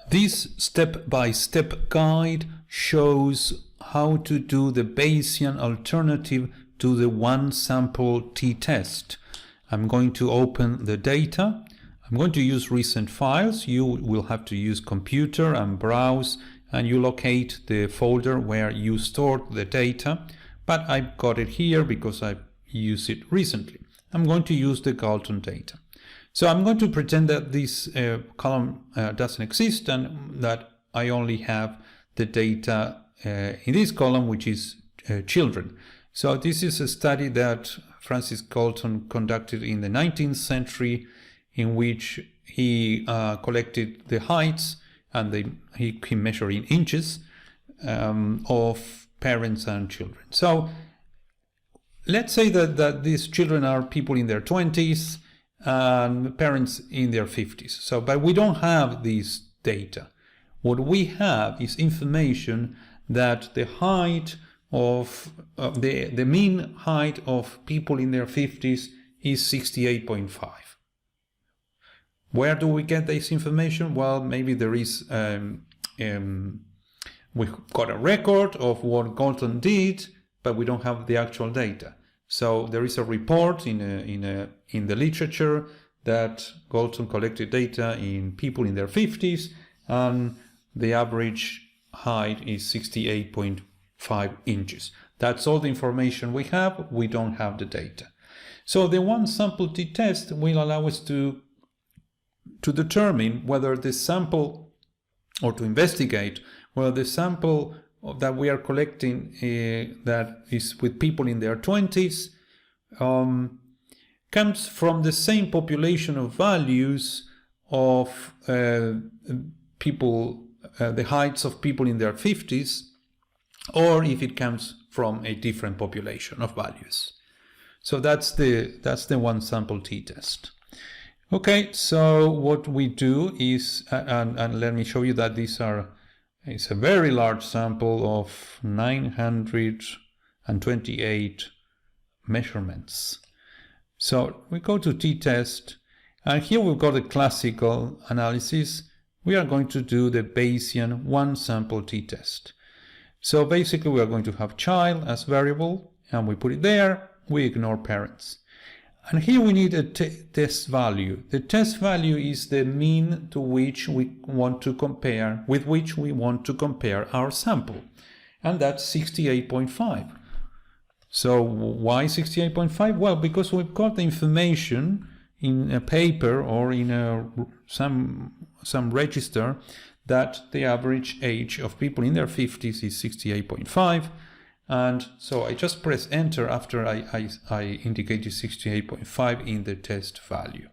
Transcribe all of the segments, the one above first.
This step-by-step guide shows how to do the Bayesian alternative to the one sample t-test. I'm going to open the data. I'm going to use recent files. You will have to use computer and browse, and you locate the folder where you stored the data. But I've got it here because I've used it recently. I'm going to use the Galton data. So I'm going to pretend that this column doesn't exist and that I only have the data in this column, which is children. So this is a study that Francis Galton conducted in the 19th century, in which he collected the heights and he measured in inches of parents and children. So let's say that these children are people in their 20s and parents in their 50s. So, but we don't have this data. What we have is information that the height of the mean height of people in their 50s is 68.5. Where do we get this information? Well, maybe there is we've got a record of what Galton did, but we don't have the actual data. So there is a report in the literature that Galton collected data in people in their 50s, and the average height is 68.5 inches. That's all the information we have. We don't have the data. So the one sample t-test will allow us to determine whether the sample, or to investigate whether the sample that we are collecting that is with people in their 20s comes from the same population of values of people, the heights of people in their 50s, or if it comes from a different population of values. So that's the one sample t-test. Okay, so what we do is, and let me show you that it's a very large sample of 928 measurements. So we go to t-test, and here we've got a classical analysis. We are going to do the Bayesian one sample t-test. So basically we are going to have child as variable, and we put it there. We ignore parents. And here we need a test value. The test value is the mean to which we want to compare, with which we want to compare our sample. And that's 68.5. So why 68.5? Well, because we've got the information in a paper or in some register that the average age of people in their 50s is 68.5. And so I just press enter after I indicated 68.5 in the test value.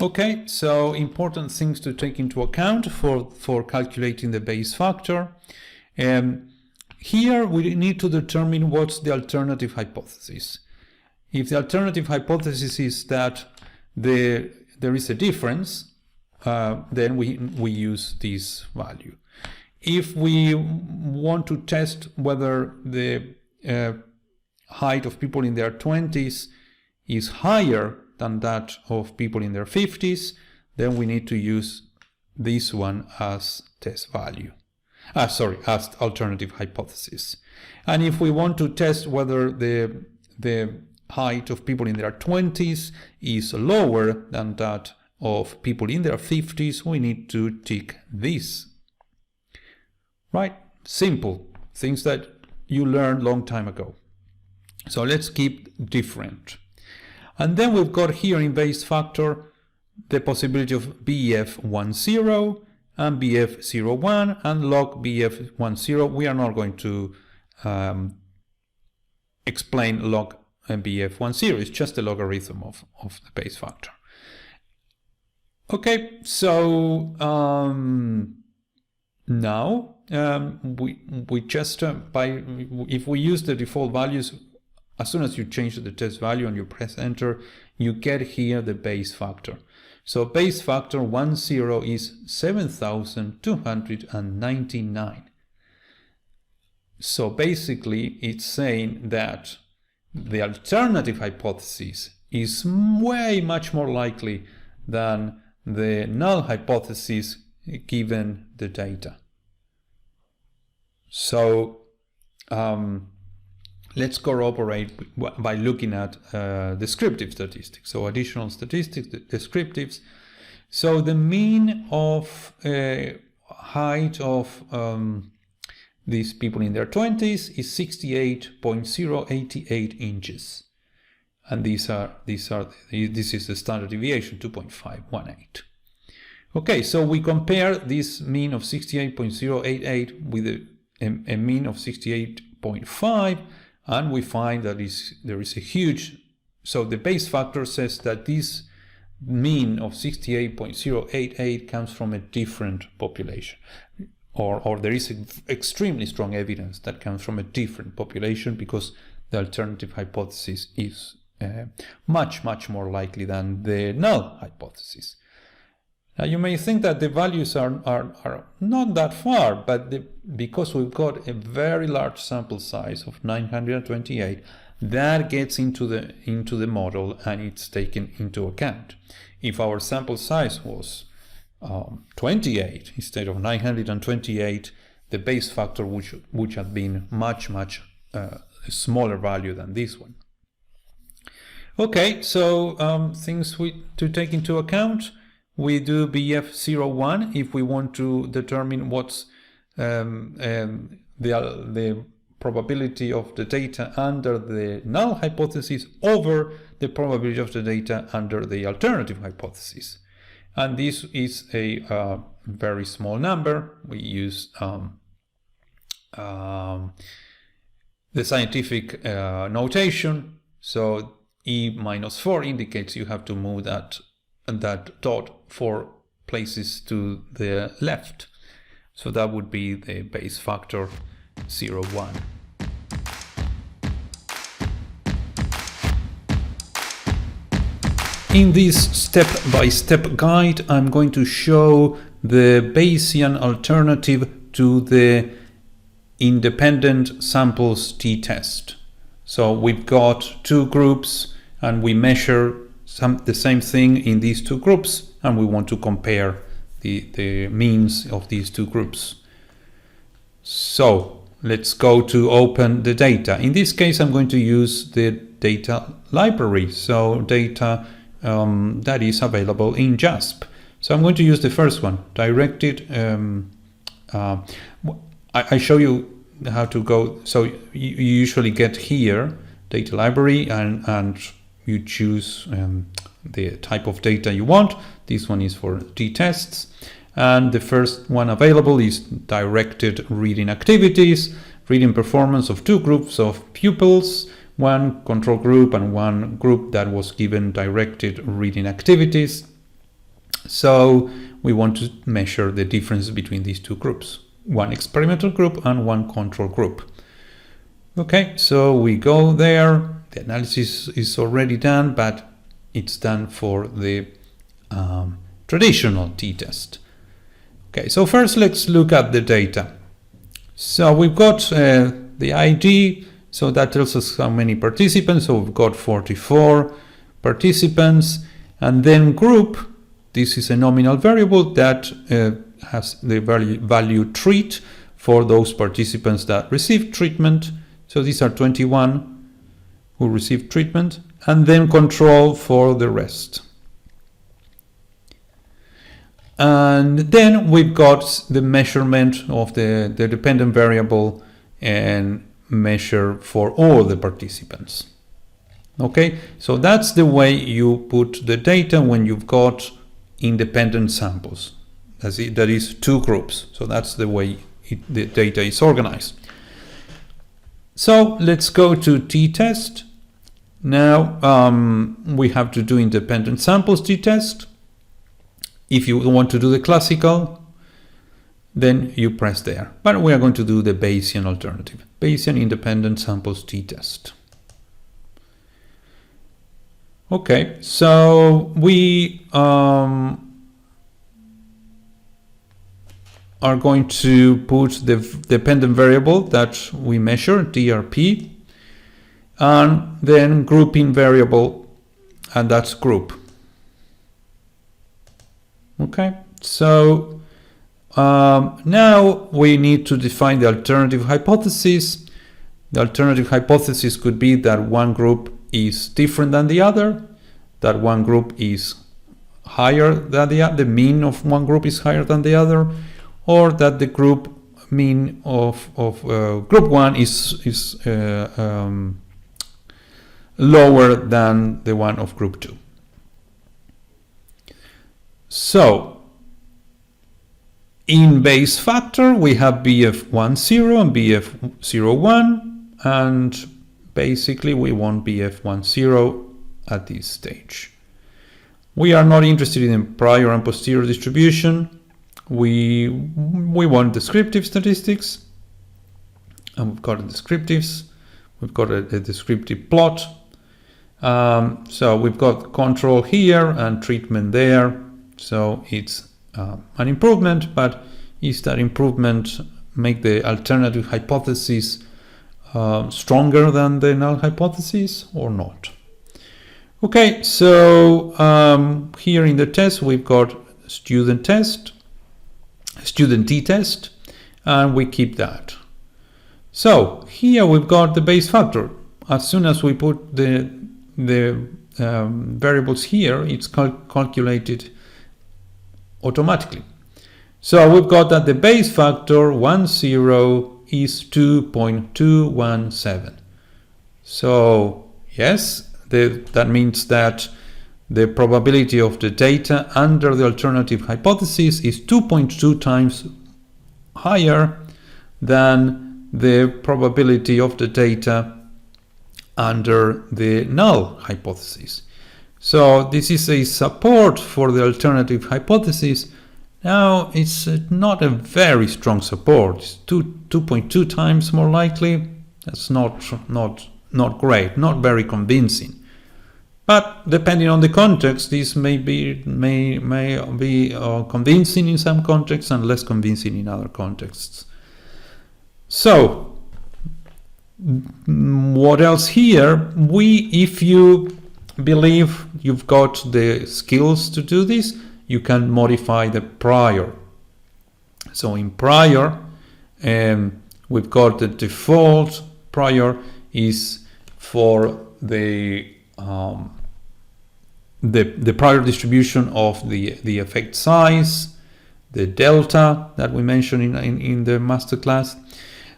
Okay, so important things to take into account for calculating the Bayes factor. Here we need to determine what's the alternative hypothesis. If the alternative hypothesis is that there is a difference, then we use this value. If we want to test whether the height of people in their 20s is higher than that of people in their 50s, then we need to use this one as test value. As alternative hypothesis. And if we want to test whether the height of people in their 20s is lower than that of people in their 50s, we need to tick this. Right? Simple. Things that you learned long time ago. So let's keep different. And then we've got here in Bayes factor the possibility of BF10 and BF01 and log BF10. We are not going to explain log BF10. It's just the logarithm of the Bayes factor. Okay, so now we just if we use the default values, as soon as you change the test value and you press enter, you get here the Bayes factor. So Bayes factor 10 is 7,299. So basically it's saying that the alternative hypothesis is way much more likely than the null hypothesis given the data. So let's corroborate by looking at descriptive statistics. So additional statistics, descriptives. So the mean of height of these people in their 20s is 68.088 inches. And this is the standard deviation, 2.518. Okay, so we compare this mean of 68.088 with a mean of 68.5, and we find that there is a huge, so the Bayes factor says that this mean of 68.088 comes from a different population, or there is extremely strong evidence that comes from a different population, because the alternative hypothesis is much more likely than the null hypothesis. Now you may think that the values are not that far, but because we've got a very large sample size of 928, that gets into the model and it's taken into account. If our sample size was 28 instead of 928, the Bayes factor would have been much smaller value than this one. Okay, so things to take into account. We do BF01 if we want to determine what's the probability of the data under the null hypothesis over the probability of the data under the alternative hypothesis. And this is a very small number. We use the scientific notation. So E minus 4 indicates you have to move that dot 4 places to the left. So that would be the Bayes factor 0.1. In this step-by-step guide, I'm going to show the Bayesian alternative to the independent samples t-test. So we've got two groups and we measure the same thing in these two groups, and we want to compare the means of these two groups. So let's go to open the data. In this case, I'm going to use the data library, so data that is available in JASP. So I'm going to use the first one, directed. I show you how to go. So you usually get here, data library, and you choose the type of data you want. This one is for t-tests. And the first one available is directed reading activities, reading performance of two groups of pupils, one control group and one group that was given directed reading activities. So we want to measure the difference between these two groups, one experimental group and one control group. Okay, so we go there. The analysis is already done, but it's done for the traditional t-test. Okay, so first let's look at the data. So we've got the ID, so that tells us how many participants. So we've got 44 participants, and then group. This is a nominal variable that has the value treat for those participants that received treatment. So these are 21 who received treatment, and then control for the rest. And then we've got the measurement of the dependent variable and measure for all the participants. Okay, so that's the way you put the data when you've got independent samples. That is two groups. So that's the way the data is organized. So let's go to t-test. Now we have to do independent samples t-test. If you want to do the classical, then you press there. But we are going to do the Bayesian alternative, Bayesian independent samples t-test. Okay, so we are going to put the dependent variable that we measure, DRP, and then grouping variable, and that's group. Okay, so now we need to define the alternative hypothesis. The alternative hypothesis could be that one group is different than the other, that one group is higher than the mean of one group is higher than the other, or that the group mean of group 1 is lower than the one of group 2. So in Bayes factor we have BF10 and BF01, and basically we want BF10 at this stage. We are not interested in prior and posterior distribution. We want descriptive statistics, and we've got descriptives. We've got a descriptive plot. So we've got control here and treatment there. So it's an improvement, but is that improvement make the alternative hypothesis stronger than the null hypothesis or not? Okay, so here in the test we've got student t-test, and we keep that. So here we've got the Bayes factor. As soon as we put the variables here, it's calculated automatically. So we've got that the Bayes factor 10 is 2.217. So yes, that means that the probability of the data under the alternative hypothesis is 2.2 times higher than the probability of the data under the null hypothesis. So this is a support for the alternative hypothesis. Now it's not a very strong support. It's 2.2 times more likely. That's not great, not very convincing. But depending on the context, this may be convincing in some contexts and less convincing in other contexts. So what else here? If you believe you've got the skills to do this, you can modify the prior. So in prior, we've got the default prior is for the prior distribution of the effect size, the delta that we mentioned in the masterclass.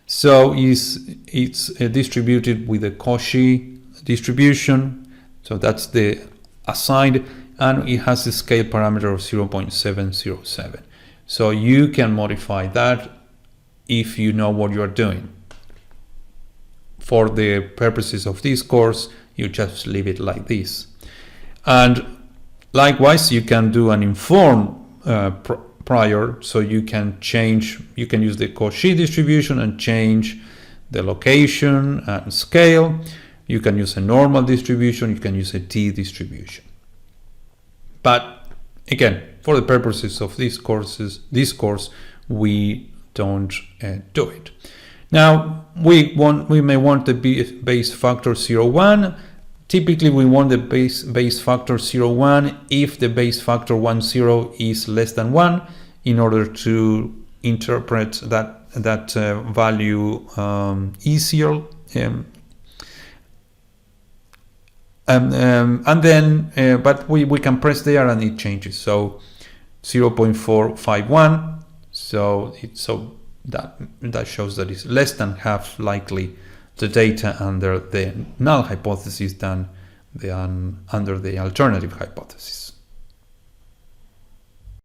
So it's distributed with a Cauchy distribution. So that's the assigned, and it has a scale parameter of 0.707. So you can modify that if you know what you are doing. For the purposes of this course, you just leave it like this. And likewise, you can do an informed prior, so you can use the Cauchy distribution and change the location and scale. You can use a normal distribution, you can use a t distribution. But again, for the purposes of this course, we don't do it. Now we may want the Bayes factor 0.1. Typically we want the Bayes factor 0.1 if the Bayes factor 10 is less than 1, in order to interpret that value easier. And then but we can press there and it changes. So 0.451. So that shows that it's less than half likely the data under the null hypothesis than under the alternative hypothesis.